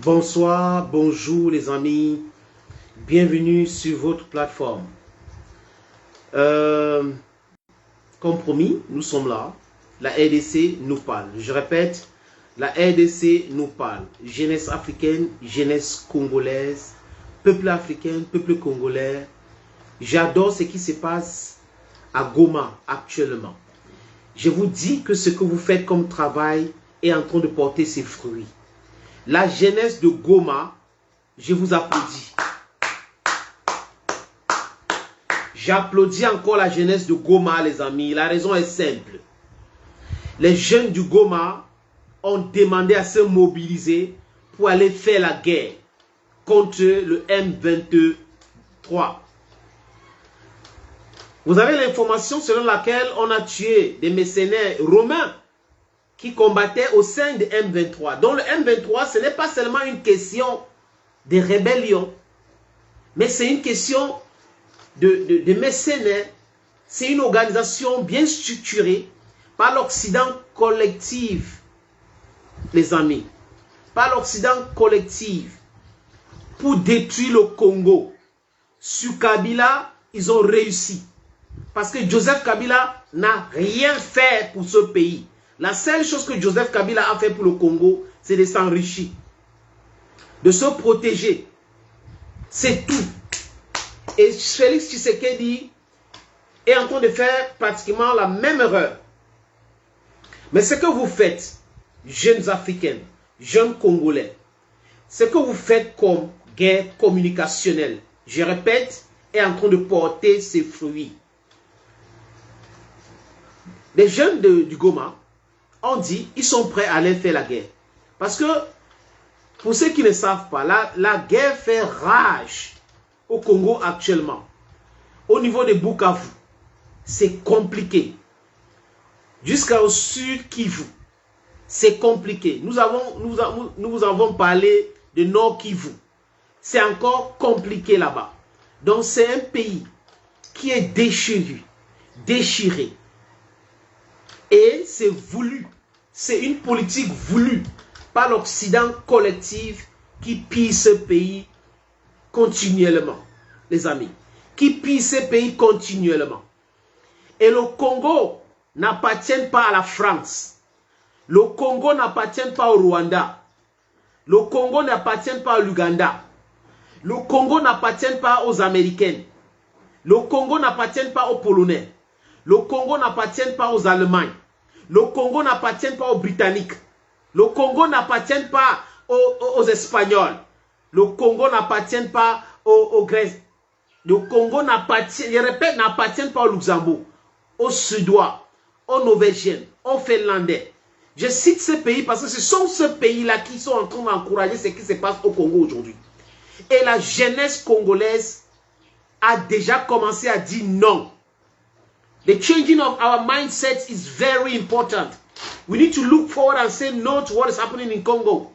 Bonsoir, bonjour les amis, bienvenue sur votre plateforme. Comme promis, nous sommes là, la RDC nous parle. Je répète, la RDC nous parle. Jeunesse africaine, jeunesse congolaise, peuple africain, peuple congolais. J'adore ce qui se passe à Goma actuellement. Je vous dis que ce que vous faites comme travail est en train de porter ses fruits. La jeunesse de Goma, je vous applaudis. J'applaudis encore la jeunesse de Goma, les amis. La raison est simple. Les jeunes du Goma ont demandé à se mobiliser pour aller faire la guerre contre le M23. Vous avez l'information selon laquelle on a tué des mercenaires romains qui combattaient au sein de M23. Donc le M23, ce n'est pas seulement une question de rébellion, mais c'est une question de mercenaires. C'est une organisation bien structurée par l'Occident collectif, les amis. Par l'Occident collectif pour détruire le Congo. Sur Kabila, ils ont réussi. Parce que Joseph Kabila n'a rien fait pour ce pays. La seule chose que Joseph Kabila a fait pour le Congo, c'est de s'enrichir, de se protéger. C'est tout. Et Félix Tshisekedi est en train de faire pratiquement la même erreur. Mais ce que vous faites, jeunes Africains, jeunes Congolais, ce que vous faites comme guerre communicationnelle, je répète, est en train de porter ses fruits. Les jeunes du Goma, on dit, ils sont prêts à aller faire la guerre. Parce que, pour ceux qui ne savent pas, la guerre fait rage au Congo actuellement. Au niveau de Bukavu, c'est compliqué. Jusqu'au sud Kivu, c'est compliqué. Nous vous avons parlé de Nord Kivu. C'est encore compliqué là-bas. Donc c'est un pays qui est déchiré. Et c'est voulu. C'est une politique voulue par l'Occident collectif qui pille ce pays continuellement, les amis. Qui pille ce pays continuellement. Et le Congo n'appartient pas à la France. Le Congo n'appartient pas au Rwanda. Le Congo n'appartient pas à l'Ouganda. Le Congo n'appartient pas aux Américains. Le Congo n'appartient pas aux Polonais. Le Congo n'appartient pas aux Allemands. Le Congo n'appartient pas aux Britanniques. Le Congo n'appartient pas aux Espagnols. Le Congo n'appartient pas aux Grecs. Le Congo n'appartient, je répète, n'appartient pas au Luxembourg, aux Suédois, aux Norvégiens, aux Finlandais. Je cite ces pays parce que ce sont ces pays-là qui sont en train d'encourager ce qui se passe au Congo aujourd'hui. Et la jeunesse congolaise a déjà commencé à dire non. The changing of our mindset is very important. We need to look forward and say no to what is happening in Congo.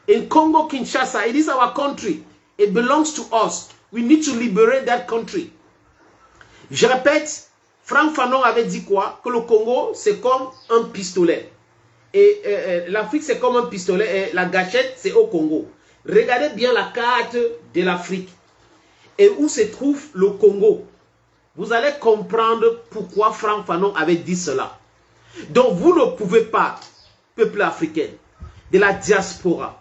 In Congo, Kinshasa, it is our country. It belongs to us. We need to liberate that country. Je répète, Franck Fanon avait dit quoi? Que le Congo, c'est comme un pistolet. Et l'Afrique, c'est comme un pistolet. Et la gâchette, c'est au Congo. Regardez bien la carte de l'Afrique. Et où se trouve le Congo? Vous allez comprendre pourquoi Franck Fanon avait dit cela. Donc vous ne pouvez pas, peuple africain, de la diaspora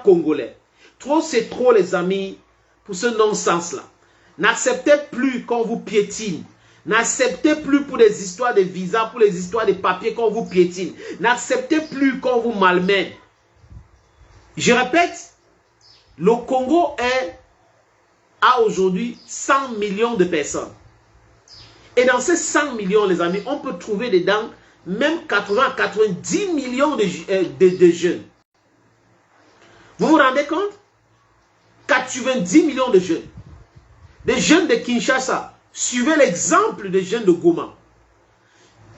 congolaise, trop c'est trop les amis pour ce non-sens-là. N'acceptez plus qu'on vous piétine. N'acceptez plus pour des histoires de visa, pour les histoires de papier qu'on vous piétine. N'acceptez plus qu'on vous malmène. Je répète, le Congo a aujourd'hui 100 millions de personnes. Et dans ces 100 millions, les amis, on peut trouver dedans même 80 à 90 millions de jeunes. Vous vous rendez compte? 90 millions de jeunes. Des jeunes de Kinshasa. Suivez l'exemple des jeunes de Goma.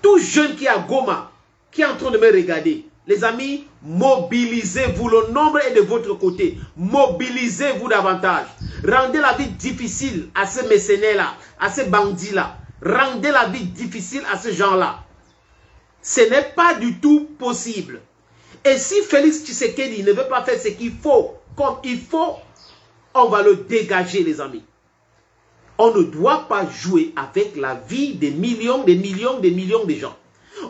Tout jeune qui est à Goma, qui est en train de me regarder, les amis, mobilisez-vous. Le nombre est de votre côté. Mobilisez-vous davantage. Rendez la vie difficile à ces mercenaires-là, à ces bandits-là. Rendez la vie difficile à ces gens-là. Ce n'est pas du tout possible. Et si Félix Tshisekedi ne veut pas faire ce qu'il faut, comme il faut, on va le dégager, les amis. On ne doit pas jouer avec la vie des millions de gens.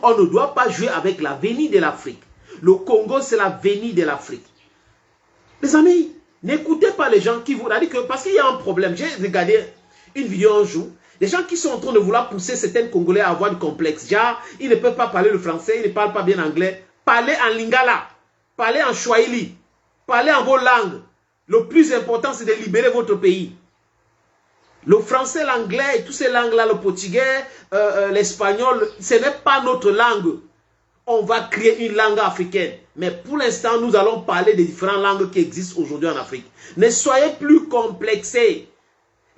On ne doit pas jouer avec l'avenir de l'Afrique. Le Congo, c'est l'avenir de l'Afrique. Les amis, n'écoutez pas les gens qui vous disent que parce qu'il y a un problème. J'ai regardé une vidéo un jour. Les gens qui sont en train de vouloir pousser certains Congolais à avoir du complexe. Genre, ils ne peuvent pas parler le français, ils ne parlent pas bien anglais. Parlez en lingala, parlez en swahili, parlez en vos langues. Le plus important, c'est de libérer votre pays. Le français, l'anglais et toutes ces langues-là, le portugais, l'espagnol, ce n'est pas notre langue. On va créer une langue africaine. Mais pour l'instant, nous allons parler des différentes langues qui existent aujourd'hui en Afrique. Ne soyez plus complexés.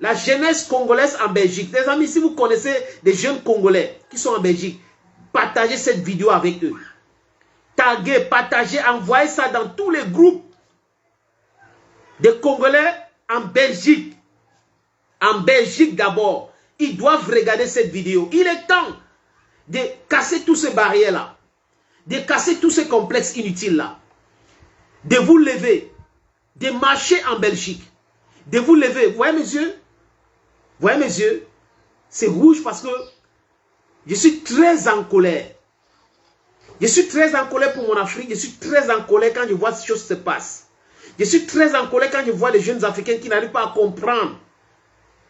La jeunesse congolaise en Belgique. Les amis, si vous connaissez des jeunes Congolais qui sont en Belgique, partagez cette vidéo avec eux. Taguez, partagez, envoyez ça dans tous les groupes des Congolais en Belgique. En Belgique d'abord. Ils doivent regarder cette vidéo. Il est temps de casser toutes ces barrières-là. De casser tous ces complexes inutiles-là. De vous lever. De marcher en Belgique. De vous lever. Vous voyez mes yeux? Vous voyez mes yeux? C'est rouge parce que je suis très en colère. Je suis très en colère pour mon Afrique. Je suis très en colère quand je vois ces choses se passer. Je suis très en colère quand je vois les jeunes Africains qui n'arrivent pas à comprendre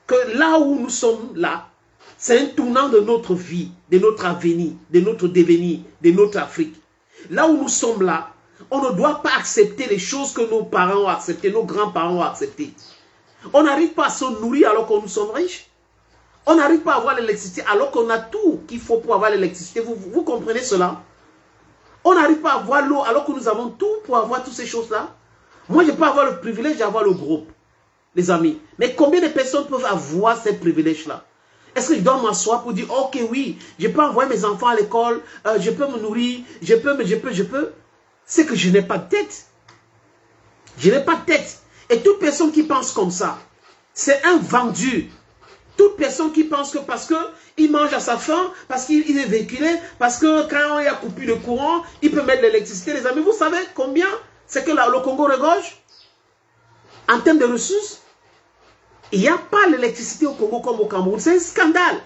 que là où nous sommes là, c'est un tournant de notre vie, de notre avenir, de notre devenir, de notre Afrique. Là où nous sommes là, on ne doit pas accepter les choses que nos parents ont acceptées, nos grands-parents ont acceptées. On n'arrive pas à se nourrir alors que nous sommes riches. On n'arrive pas à avoir l'électricité alors qu'on a tout qu'il faut pour avoir l'électricité. Vous comprenez cela? On n'arrive pas à avoir l'eau alors que nous avons tout pour avoir toutes ces choses-là. Moi, je peux avoir le privilège d'avoir le groupe, les amis. Mais combien de personnes peuvent avoir ces privilèges-là? Est-ce que je dois m'asseoir pour dire, ok, oui, je peux envoyer mes enfants à l'école, je peux me nourrir, je peux. C'est que je n'ai pas de tête. Je n'ai pas de tête. Et toute personne qui pense comme ça, c'est un vendu. Toute personne qui pense que parce qu'il mange à sa faim, parce qu'il est véhiculé, parce que quand il y a coupure de courant, il peut mettre l'électricité. Les amis, vous savez combien c'est que le Congo regorge en termes de ressources? Il n'y a pas l'électricité au Congo comme au Cameroun. C'est un scandale.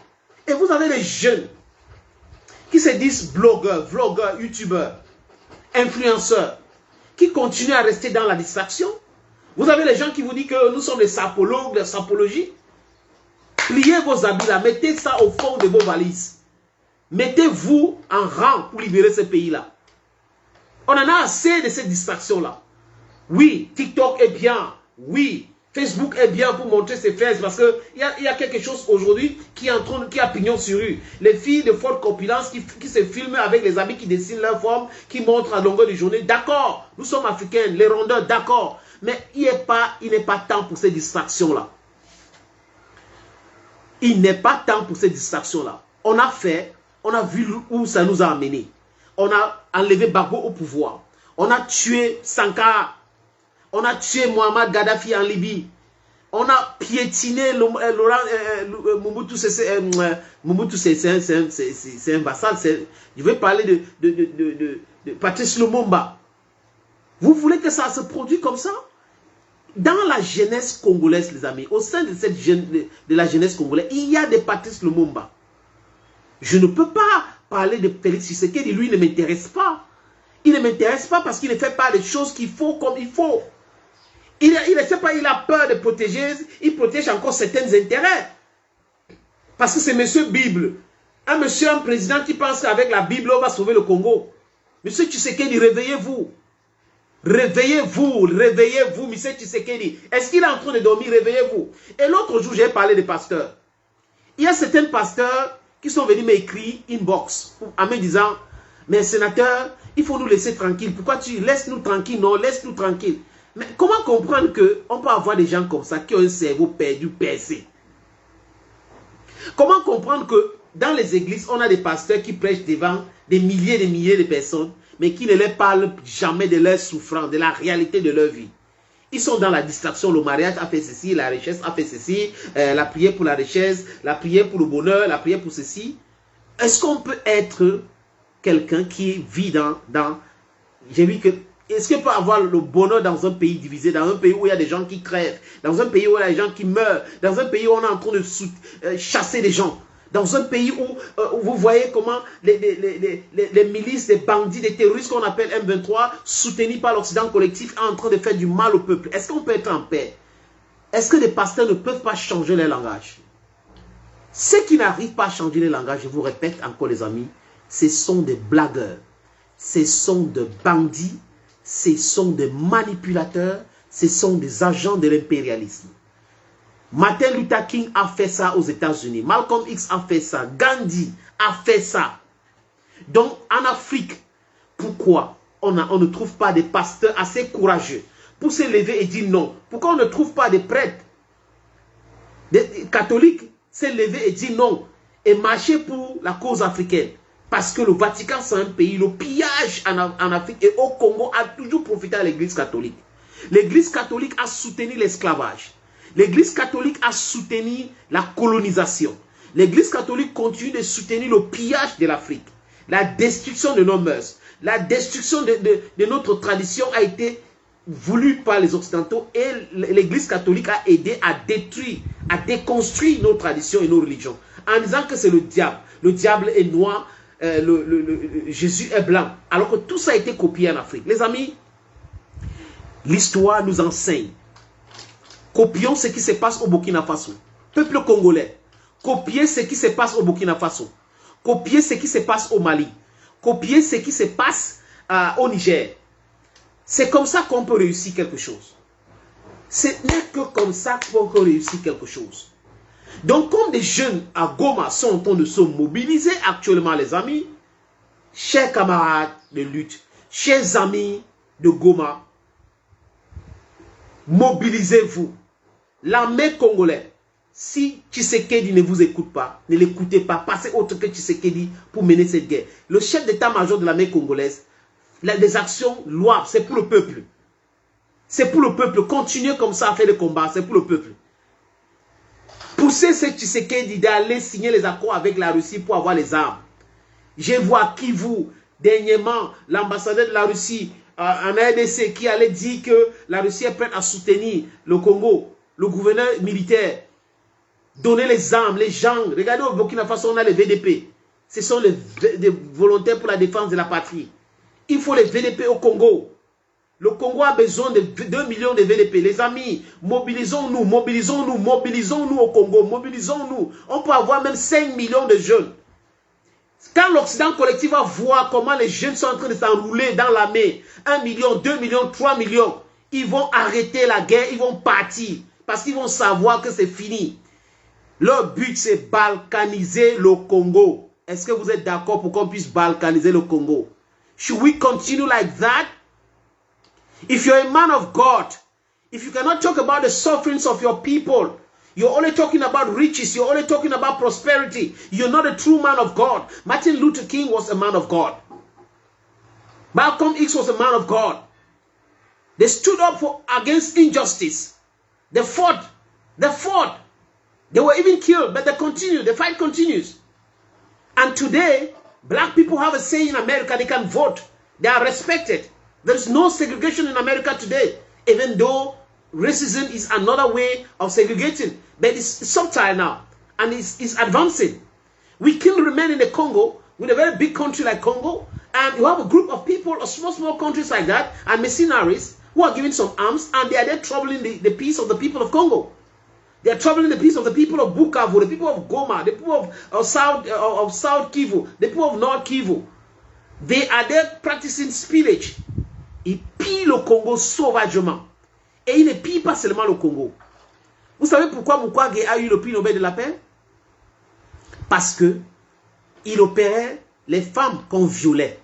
Et vous avez les jeunes qui se disent blogueurs, vlogueurs, youtubeurs, influenceurs, qui continuent à rester dans la distraction. Vous avez les gens qui vous disent que nous sommes des sapologues, de sapologie. Pliez vos habits là, mettez ça au fond de vos valises. Mettez-vous en rang pour libérer ce pays-là. On en a assez de cette distraction-là. Oui, TikTok est bien. Oui, Facebook est bien pour montrer ses fesses parce qu'il y a quelque chose aujourd'hui qui a pignon sur rue. Les filles de forte corpulence qui se filment avec les habits qui dessinent leur forme, qui montrent à longueur de journée. D'accord, nous sommes africains, les rondeurs, d'accord. Mais il n'est pas temps pour ces distractions-là. Il n'est pas temps pour ces distractions-là. On a vu où ça nous a amené. On a enlevé Gbagbo au pouvoir. On a tué Sankara. On a tué Mohamed Gaddafi en Libye. On a piétiné Mobutu. Mobutu, c'est un vassal. Je vais parler de Patrice Lumumba. Vous voulez que ça se produise comme ça? Dans la jeunesse congolaise, les amis, au sein de la jeunesse congolaise, il y a des Patrice Lumumba. Je ne peux pas parler de Félix Tshisekedi, lui, il ne m'intéresse pas. Il ne m'intéresse pas parce qu'il ne fait pas les choses qu'il faut comme il faut. Il ne sait pas, il a peur de protéger, il protège encore certains intérêts. Parce que c'est monsieur Bible. Un président qui pense qu'avec la Bible, on va sauver le Congo. Monsieur Tshisekedi, réveillez-vous. Réveillez-vous, réveillez-vous, monsieur Tshisekedi. Est-ce qu'il est en train de dormir? Réveillez-vous. Et l'autre jour, j'ai parlé des pasteurs. Il y a certains pasteurs qui sont venus m'écrire inbox en me disant, mais sénateur, il faut nous laisser tranquilles. Pourquoi tu laisses nous tranquilles? Non, laisse-nous tranquilles. Mais comment comprendre qu'on peut avoir des gens comme ça qui ont un cerveau perdu, percé? Comment comprendre que dans les églises, on a des pasteurs qui prêchent devant des milliers et des milliers de personnes, mais qui ne leur parlent jamais de leur souffrance, de la réalité de leur vie? Ils sont dans la distraction. Le mariage a fait ceci, la richesse a fait ceci, la prière pour la richesse, la prière pour le bonheur, la prière pour ceci. Est-ce qu'on peut être quelqu'un qui vit dans j'ai vu que, est-ce qu'on peut avoir le bonheur dans un pays divisé, dans un pays où il y a des gens qui crèvent, dans un pays où il y a des gens qui meurent, dans un pays où on est en train de chasser des gens, dans un pays où vous voyez comment les milices, les bandits, les terroristes qu'on appelle M23, soutenus par l'Occident collectif, sont en train de faire du mal au peuple. Est-ce qu'on peut être en paix? Est-ce que les pasteurs ne peuvent pas changer leur langage? Ceux qui n'arrivent pas à changer leur langage, je vous répète encore les amis, ce sont des blagueurs, ce sont des bandits, ce sont des manipulateurs, ce sont des agents de l'impérialisme. Martin Luther King a fait ça aux États-Unis. Malcolm X a fait ça. Gandhi a fait ça. Donc, en Afrique, pourquoi on ne trouve pas des pasteurs assez courageux pour se lever et dire non? Pourquoi on ne trouve pas des prêtres, des catholiques, se lever et dire non et marcher pour la cause africaine? Parce que le Vatican, c'est un pays, le pillage en Afrique et au Congo a toujours profité à l'Église catholique. L'Église catholique a soutenu l'esclavage. L'Église catholique a soutenu la colonisation. L'Église catholique continue de soutenir le pillage de l'Afrique. La destruction de nos mœurs, la destruction de notre tradition a été voulue par les Occidentaux et l'Église catholique a aidé à détruire, à déconstruire nos traditions et nos religions. En disant que c'est le diable est noir, Jésus est blanc. Alors que tout ça a été copié en Afrique. Les amis, l'histoire nous enseigne. Copions ce qui se passe au Burkina Faso. Peuple congolais, copiez ce qui se passe au Burkina Faso. Copiez ce qui se passe au Mali. Copiez ce qui se passe au Niger. C'est comme ça qu'on peut réussir quelque chose. Ce n'est que comme ça qu'on peut réussir quelque chose. Donc, comme des jeunes à Goma sont en train de se mobiliser actuellement, les amis, chers camarades de lutte, chers amis de Goma, mobilisez-vous. L'armée congolaise, si Tshisekedi ne vous écoute pas, ne l'écoutez pas, passez autre que Tshisekedi pour mener cette guerre. Le chef d'état-major de l'armée congolaise, les actions louables, c'est pour le peuple. C'est pour le peuple. Continuez comme ça à faire des combats, c'est pour le peuple. Poussez ce Tshisekedi d'aller signer les accords avec la Russie pour avoir les armes. Je vois Kivu, dernièrement, l'ambassadeur de la Russie en RDC qui allait dire que la Russie est prête à soutenir le Congo. Le gouverneur militaire, donner les armes, les gens. Regardez au Burkina Faso, on a les VDP. Ce sont les volontaires pour la défense de la patrie. Il faut les VDP au Congo. Le Congo a besoin de 2 millions de VDP. Les amis, mobilisons-nous, mobilisons-nous, mobilisons-nous au Congo, mobilisons-nous. On peut avoir même 5 millions de jeunes. Quand l'Occident collectif va voir comment les jeunes sont en train de s'enrouler dans l'armée, 1 million, 2 millions, 3 millions, ils vont arrêter la guerre, ils vont partir. Parce qu'ils vont savoir que c'est fini. Leur but, c'est balkaniser le Congo. Est-ce que vous êtes d'accord pour qu'on puisse balkaniser le Congo? Should we continue like that? If you're a man of God, if you cannot talk about the sufferings of your people, you're only talking about riches, you're only talking about prosperity, you're not a true man of God. Martin Luther King was a man of God. Malcolm X was a man of God. They stood up against injustice. They fought. They fought. They were even killed, but they continued. The fight continues. And today, black people have a say in America. They can vote. They are respected. There is no segregation in America today, even though racism is another way of segregating. But it's subtle now, and it's advancing. We can remain in the Congo, with a very big country like Congo, and you have a group of people, or small countries like that, and mercenaries, who are giving some arms, and they are there troubling the peace of the people of Congo. They are troubling the peace of the people of Bukavu, the people of Goma, the people of South Kivu, the people of North Kivu. They are there practicing spillage. Ils pillent le Congo sauvagement. Et ils ne pillent pas seulement le Congo. Vous savez pourquoi Mukwege a eu le prix Nobel de la paix? Parce que il opérait les femmes qu'on violait.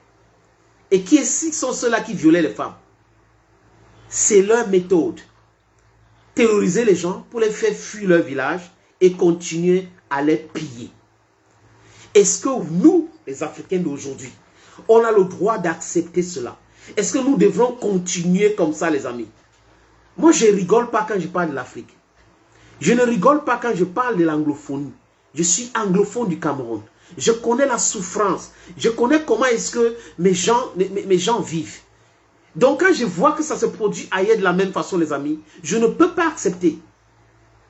Et qui sont ceux-là qui violaient les femmes? C'est leur méthode. Terroriser les gens pour les faire fuir leur village et continuer à les piller. Est-ce que nous, les Africains d'aujourd'hui, on a le droit d'accepter cela? Est-ce que nous devrons continuer comme ça, les amis? Moi, je ne rigole pas quand je parle de l'Afrique. Je ne rigole pas quand je parle de l'anglophonie. Je suis anglophone du Cameroun. Je connais la souffrance. Je connais comment est-ce que mes gens vivent. Donc quand je vois que ça se produit ailleurs de la même façon, les amis, je ne peux pas accepter.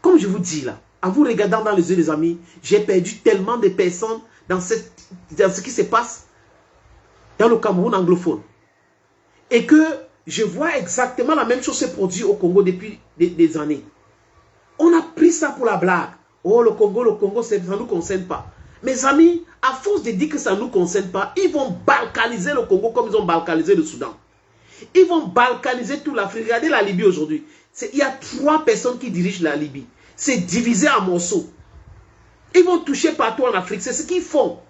Comme je vous dis là, en vous regardant dans les yeux, les amis, j'ai perdu tellement de personnes dans ce qui se passe dans le Cameroun anglophone. Et que je vois exactement la même chose se produire au Congo depuis des années. On a pris ça pour la blague. Oh, le Congo, ça ne nous concerne pas. Mes amis, à force de dire que ça ne nous concerne pas, ils vont balkaniser le Congo comme ils ont balkanisé le Soudan. Ils vont balkaniser toute l'Afrique. Regardez la Libye aujourd'hui. Il y a 3 personnes qui dirigent la Libye. C'est divisé en morceaux. Ils vont toucher partout en Afrique. C'est ce qu'ils font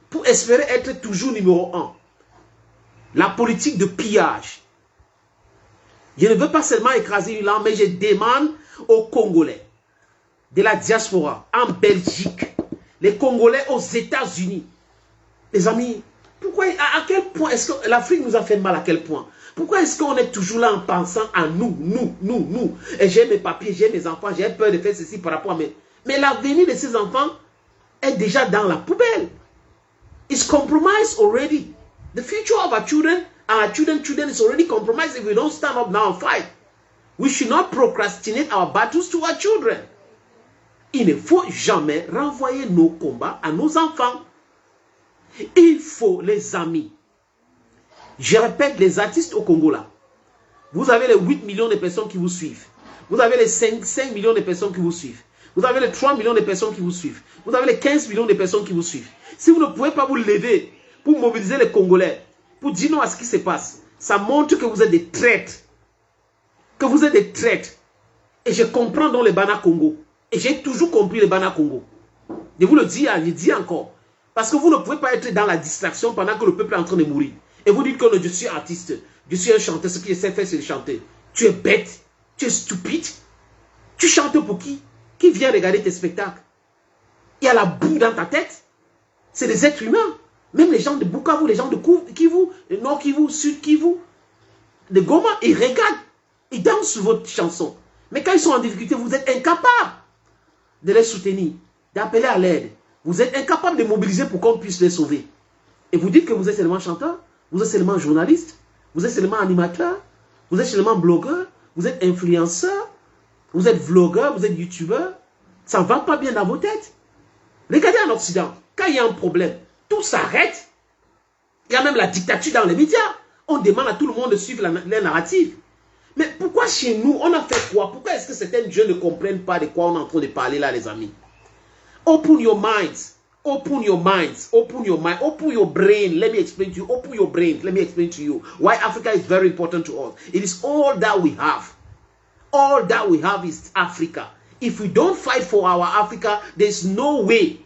pour espérer être toujours numéro 1. La politique de pillage. Je ne veux pas seulement écraser une langue, mais je demande aux Congolais de la diaspora, en Belgique, les Congolais aux États-Unis. Les amis, pourquoi, à quel point est-ce que l'Afrique nous a fait mal, à quel point? Pourquoi est-ce qu'on est toujours là en pensant à nous? Et j'ai mes papiers, j'ai mes enfants, j'ai peur de faire ceci par rapport à mes... Mais l'avenir de ces enfants est déjà dans la poubelle. It's compromised already. The future of our children is already compromised if we don't stand up now and fight. We should not procrastinate our battles to our children. Il ne faut jamais renvoyer nos combats à nos enfants. Il faut, les amis, je répète, les artistes au Congo là, vous avez les 8 millions de personnes qui vous suivent. Vous avez les 5 millions de personnes qui vous suivent. Vous avez les 3 millions de personnes qui vous suivent. Vous avez les 15 millions de personnes qui vous suivent. Si vous ne pouvez pas vous lever pour mobiliser les Congolais, pour dire non à ce qui se passe, ça montre que vous êtes des traîtres. Que vous êtes des traîtres. Et je comprends donc les Bana Congo. Et j'ai toujours compris les Bana Congo. Je vous le dis, je dis encore. Parce que vous ne pouvez pas être dans la distraction pendant que le peuple est en train de mourir. Et vous dites que je suis artiste, je suis un chanteur, ce que je sais faire c'est de chanter. Tu es bête, tu es stupide. Tu chantes pour qui? Qui vient regarder tes spectacles? Il y a la boue dans ta tête. C'est des êtres humains. Même les gens de Bukavu, les gens de Kivu, de Nord Kivu, Sud Kivu, de Goma, ils regardent, ils dansent sur votre chanson. Mais quand ils sont en difficulté, vous êtes incapable de les soutenir, d'appeler à l'aide. Vous êtes incapable de mobiliser pour qu'on puisse les sauver. Et vous dites que vous êtes seulement chanteur, vous êtes seulement journaliste, vous êtes seulement animateur, vous êtes seulement blogueur, vous êtes influenceur, vous êtes vlogueur, vous êtes youtubeur. Ça ne va pas bien dans vos têtes. Regardez en Occident, quand il y a un problème, tout s'arrête. Il y a même la dictature dans les médias. On demande à tout le monde de suivre les narratives. Mais pourquoi chez nous, on a fait quoi? Pourquoi est-ce que certains jeunes ne comprennent pas de quoi on est en train de parler là, les amis? Open your minds. Open your minds. Open your mind. Open your brain. Let me explain to you. Open your brain. Let me explain to you why Africa is very important to us. It is all that we have. All that we have is Africa. If we don't fight for our Africa, there's no way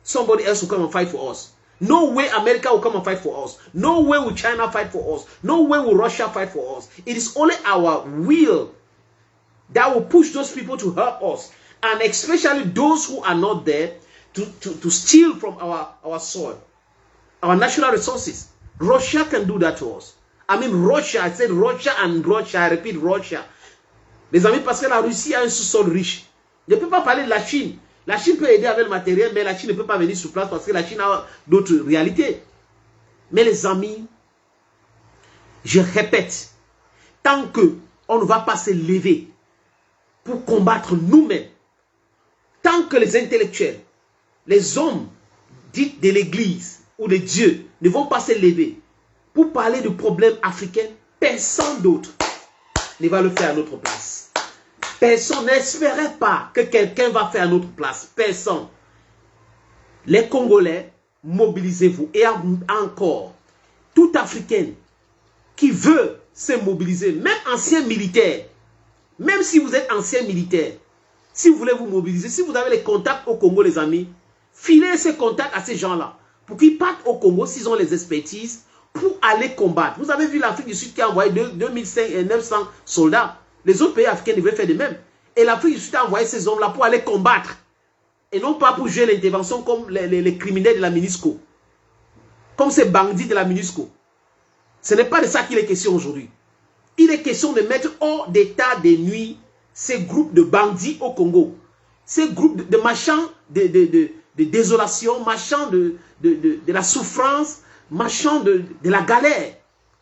somebody else will come and fight for us. No way America will come and fight for us. No way will China fight for us. No way will Russia fight for us. It is only our will that will push those people to help us. And especially those who are not there to steal from our soil, our natural resources. Russia can do that to us. I mean Russia, I said Russia and Russia, I repeat Russia. Les amis, parce que la Russie a un sous-sol riche. Je ne peux pas parler de la Chine. La Chine peut aider avec le matériel, mais la Chine ne peut pas venir sur place parce que la Chine a d'autres réalités. Mais les amis, je répète, tant qu'on ne va pas se lever pour combattre nous-mêmes, tant que les intellectuels, les hommes dits de l'Église ou de Dieu ne vont pas se lever pour parler du problème africain, personne d'autre ne va le faire à notre place. Personne n'espérait pas que quelqu'un va faire à notre place. Personne. Les Congolais, mobilisez-vous. Et encore, tout Africain qui veut se mobiliser, même ancien militaire, même si vous êtes ancien militaire, si vous voulez vous mobiliser, si vous avez les contacts au Congo, les amis, filez ces contacts à ces gens-là pour qu'ils partent au Congo s'ils ont les expertises pour aller combattre. Vous avez vu l'Afrique du Sud qui a envoyé 2900 soldats. Les autres pays africains devraient faire de même. Et l'Afrique du Sud a envoyé ces hommes-là pour aller combattre. Et non pas pour jouer l'intervention comme les criminels de la MINUSCO. Comme ces bandits de la MINUSCO. Ce n'est pas de ça qu'il est question aujourd'hui. Il est question de mettre hors d'état de nuit ces groupes de bandits au Congo. Ces groupes de marchands de désolation, marchands de la souffrance, marchands de la galère.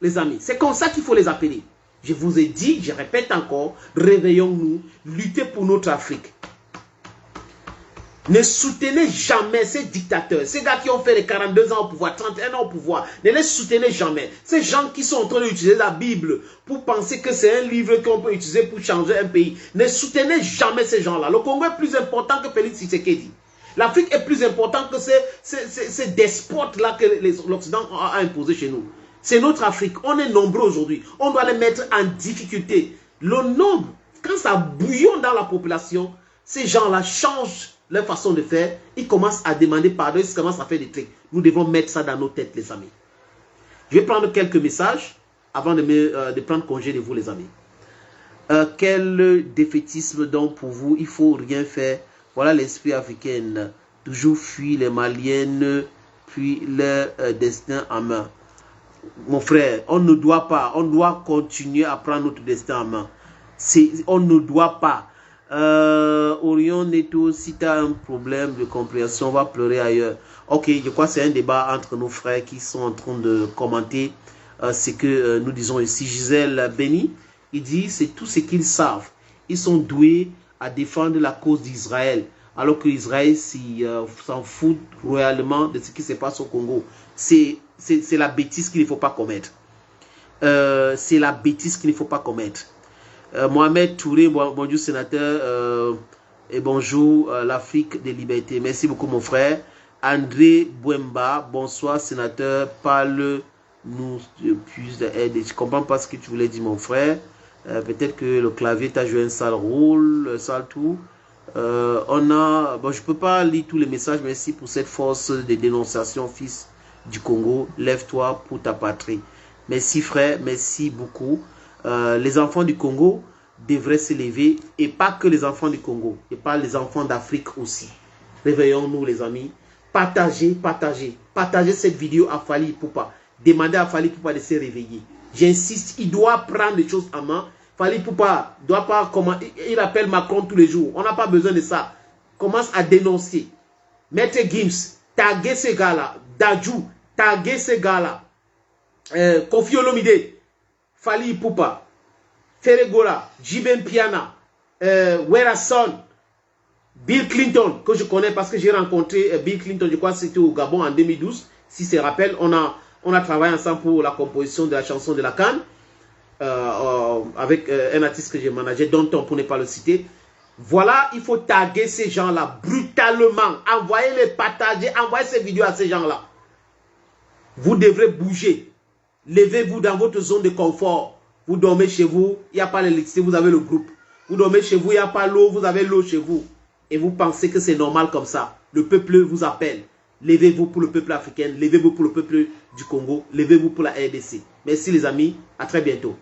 les amis. C'est comme ça qu'il faut les appeler. Je vous ai dit, je répète encore, réveillons-nous, luttez pour notre Afrique. Ne soutenez jamais ces dictateurs, ces gars qui ont fait les 42 ans au pouvoir, 31 ans au pouvoir. Ne les soutenez jamais. Ces gens qui sont en train d'utiliser la Bible pour penser que c'est un livre qu'on peut utiliser pour changer un pays. Ne soutenez jamais ces gens-là. Le Congo est plus important que Félix Tshisekedi. L'Afrique est plus importante que ces despotes-là que l'Occident a imposé chez nous. C'est notre Afrique. On est nombreux aujourd'hui. On doit les mettre en difficulté. Le nombre, quand ça bouillonne dans la population, ces gens-là changent leur façon de faire. Ils commencent à demander pardon. Ils commencent à faire des trucs. Nous devons mettre ça dans nos têtes, les amis. Je vais prendre quelques messages avant de prendre congé de vous, les amis. Quel défaitisme donc pour vous? Il ne faut rien faire. Voilà l'esprit africain. Toujours fuir les Maliennes, puis leur destin en main. Mon frère, on ne doit pas. On doit continuer à prendre notre destin en main. On ne doit pas. Orion Neto, si tu as un problème de compréhension, on va pleurer ailleurs. Ok, je crois que c'est un débat entre nos frères qui sont en train de commenter ce que nous disons ici. Gisèle Béni, il dit c'est tout ce qu'ils savent. Ils sont doués à défendre la cause d'Israël, alors que Israël s'en fout royalement de ce qui se passe au Congo. C'est la bêtise qu'il ne faut pas commettre. C'est la bêtise qu'il ne faut pas commettre. Mohamed Touré, bonjour sénateur, et bonjour l'Afrique des libertés. Merci beaucoup mon frère. André Bouemba, bonsoir sénateur, parle-nous plus d'aide. Je ne comprends pas ce que tu voulais dire mon frère. Peut-être que le clavier t'a joué un sale rôle, un sale tout. Je ne peux pas lire tous les messages. Merci pour cette force de dénonciation, fils du Congo. Lève-toi pour ta patrie. Merci frère, merci beaucoup. Les enfants du Congo devraient se lever, et pas que les enfants du Congo, et pas les enfants d'Afrique aussi. Réveillons-nous les amis. Partagez cette vidéo à Fally Ipupa. Demandez à Fally Ipupa de se réveiller. J'insiste, il doit prendre les choses en main. Fally Ipupa doit pas comment il appelle Macron tous les jours. On n'a pas besoin de ça. Commence à dénoncer. Maître Gims, taguez ces gars-là. Dadju, taguez ces gars-là. Kofi Olomide, Fally Ipupa, Feregora, Jiben Piana, Werason, Bill Clinton, que je connais parce que j'ai rencontré Bill Clinton, je crois que c'était au Gabon en 2012. Si se rappelle, on a travaillé ensemble pour la composition de la chanson de la Cannes, avec un artiste que j'ai managé, Danton pour ne pas le citer. Voilà, il faut taguer ces gens-là brutalement. Envoyez-les partager, envoyez ces vidéos à ces gens-là. Vous devrez bouger. Levez-vous dans votre zone de confort. Vous dormez chez vous, il n'y a pas l'électricité, vous avez le groupe. Vous dormez chez vous, il n'y a pas l'eau, vous avez l'eau chez vous. Et vous pensez que c'est normal comme ça. Le peuple vous appelle. Levez-vous pour le peuple africain, levez-vous pour le peuple du Congo, levez-vous pour la RDC. Merci les amis, à très bientôt.